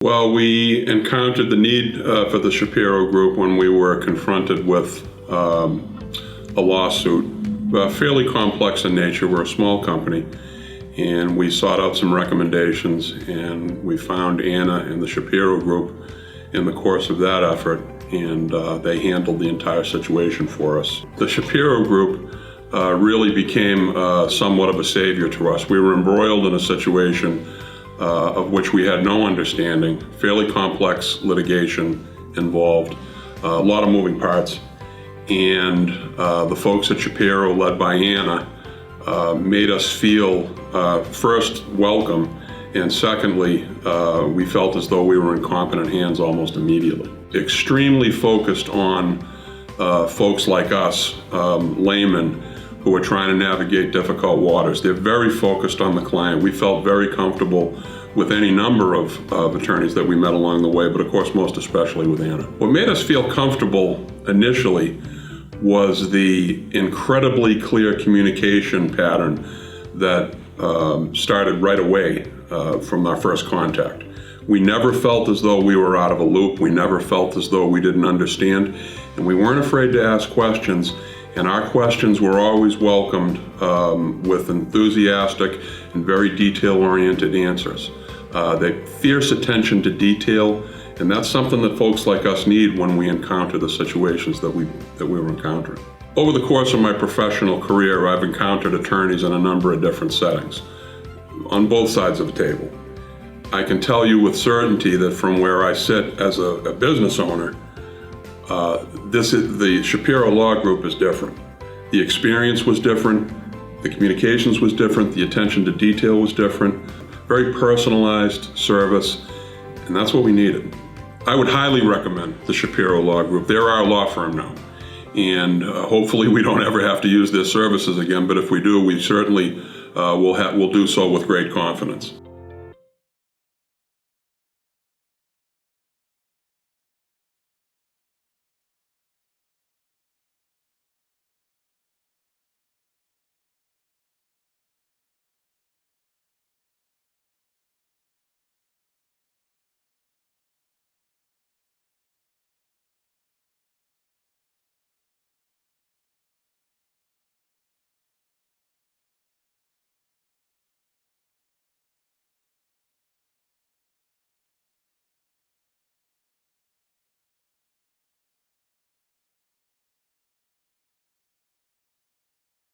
Well, we encountered the need for the Shapiro Group when we were confronted with a lawsuit, fairly complex in nature. We're a small company, and we sought out some recommendations, and we found Anna and the Shapiro Group in the course of that effort, and they handled the entire situation for us. The Shapiro Group really became somewhat of a savior to us. We were embroiled in a situation of which we had no understanding, fairly complex litigation involved, a lot of moving parts. And the folks at Shapiro, led by Anna, made us feel first welcome, and secondly, we felt as though we were in competent hands almost immediately. Extremely focused on folks like us, laymen, who are trying to navigate difficult waters. They're very focused on the client. We felt very comfortable with any number of attorneys that we met along the way, but of course most especially with Anna. What made us feel comfortable initially was the incredibly clear communication pattern that started right away from our first contact. We never felt as though we were out of a loop. We never felt as though we didn't understand, and we weren't afraid to ask questions. And our questions were always welcomed with enthusiastic and very detail-oriented answers. They fierce attention to detail, and that's something that folks like us need when we encounter the situations that we were encountering. Over the course of my professional career, I've encountered attorneys in a number of different settings, on both sides of the table. I can tell you with certainty that from where I sit as a business owner, the Shapiro Law Group is different. The experience was different, the communications was different, the attention to detail was different, very personalized service, and that's what we needed. I would highly recommend the Shapiro Law Group. They're our law firm now, and hopefully we don't ever have to use their services again, but if we do, we certainly will do so with great confidence.